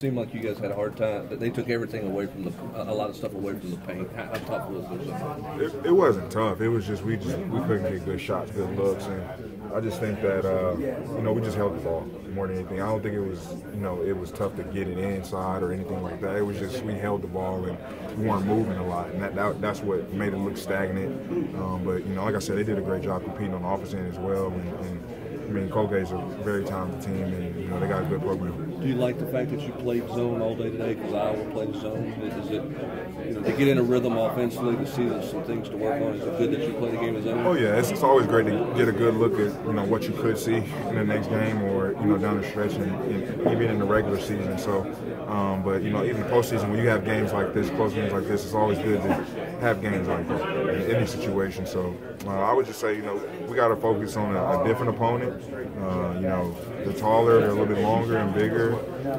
Seemed like you guys had a hard time. That they took everything away from a lot of stuff away from the paint. How tough was it? It wasn't tough. It was just we couldn't get good shots, good looks, and I just think that we just held the ball more than anything. I don't think it was it was tough to get it inside or anything like that. It was just we held the ball and we weren't moving a lot, and that's what made it look stagnant. But like I said, they did a great job competing on the offense end as well, and I mean, Colgate's a very talented team, and they got a good program. Do you like the fact that you played zone all day today? Because Iowa played zone. Is it, to get in a rhythm offensively, to see there's some things to work on? Is it good that you play the game of zone? Oh yeah, it's always great to get a good look at what you could see in the next game or down the stretch, and even in the regular season. So, but even the postseason, when you have games like this, close games like this, it's always good to have games like that in any situation. So, I would just say we got to focus on a different opponent. They're taller, they're a little bit longer and bigger,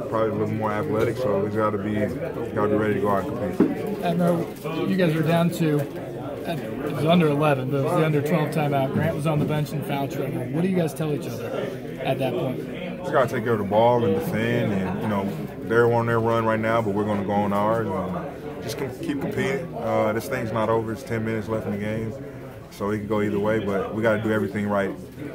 probably a little more athletic. So we got to be ready to go out and compete. Admiral, you guys were down to it was under 11, but it was the under 12 timeout. Grant was on the bench in foul trouble. What do you guys tell each other at that point? Just got to take care of the ball and defend, and they're on their run right now, but we're going to go on ours and just keep competing. This thing's not over. It's 10 minutes left in the game. So it could go either way, but we got to do everything right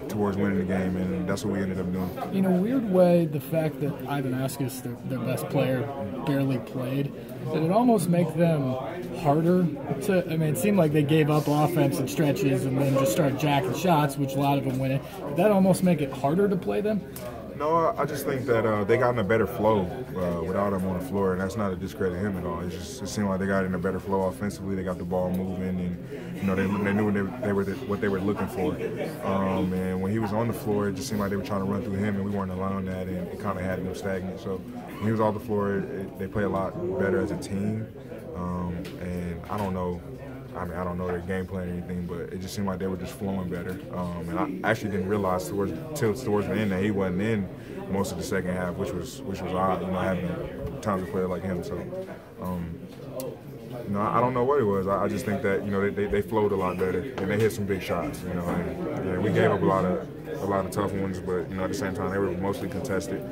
towards winning the game, and that's what we ended up doing. In a weird way, the fact that Ivan Askis, their best player, barely played, did it almost make them harder to – I mean, it seemed like they gave up offense in stretches and then just started jacking shots, which a lot of them went in. Did that almost make it harder to play them? No, I just think that they got in a better flow without him on the floor, and that's not to discredit him at all. It seemed like they got in a better flow offensively. They got the ball moving, and they knew what they were looking for. And when he was on the floor, it just seemed like they were trying to run through him, and we weren't allowing that, and it kind of had them stagnant. So when he was off the floor, they play a lot better as a team. And I don't know. I don't know their game plan or anything, but it just seemed like they were just flowing better. And I actually didn't realize towards the end that he wasn't in most of the second half, which was odd, having a talented player like him. So, I don't know what it was. I just think that they flowed a lot better and they hit some big shots. And we gave up a lot of tough ones, but at the same time they were mostly contested.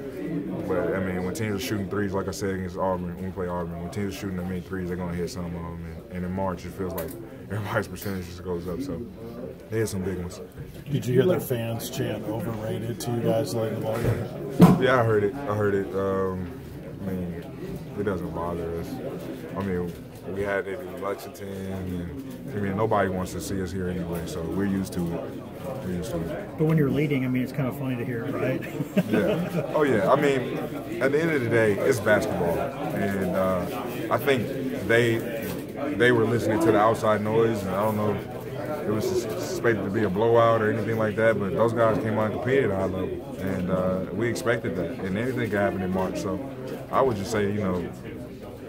But I mean, when teams are shooting threes, like I said against Auburn, when we play Auburn, when teams are shooting that many threes, they're going to hit some of them. And in March, it feels like everybody's percentage just goes up. So they had some big ones. Did you hear their fans chant "overrated" to you guys late in the ball? Yeah, I heard it. I mean, it doesn't bother us. I mean, we had it in Lexington, and nobody wants to see us here anyway, so we're used to it. But when you're leading, it's kind of funny to hear it, right? Yeah. Oh, yeah. I mean, at the end of the day, it's basketball, and I think they were listening to the outside noise, and I don't know if it was suspected to be a blowout or anything like that, but those guys came out and competed at a high level, and we expected that, and anything could happen in March. So I would just say,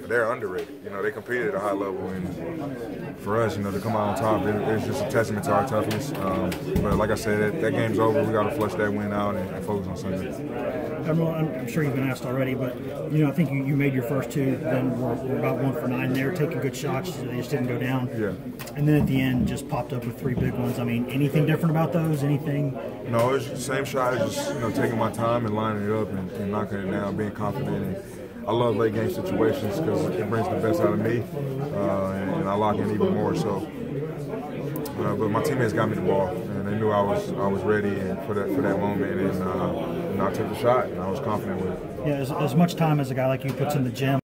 they're underrated. They competed at a high level, and for us, to come out on top, it's just a testament to our toughness. But like I said, that game's over. We got to flush that win out and focus on Sunday. Admiral, I'm sure you've been asked already, but I think you made your first two. Then we're about 1 for 9 there, taking good shots. They just didn't go down. Yeah. And then at the end, just popped up with 3 big ones. I mean, anything different about those? Anything? No, it's the same shot. Just taking my time and lining it up and knocking it down, being confident. And I love late game situations because it brings the best out of me, and I lock in even more. So, but my teammates got me the ball, and they knew I was ready for that moment, and I took the shot, and I was confident with it. Yeah, as much time as a guy like you puts in the gym.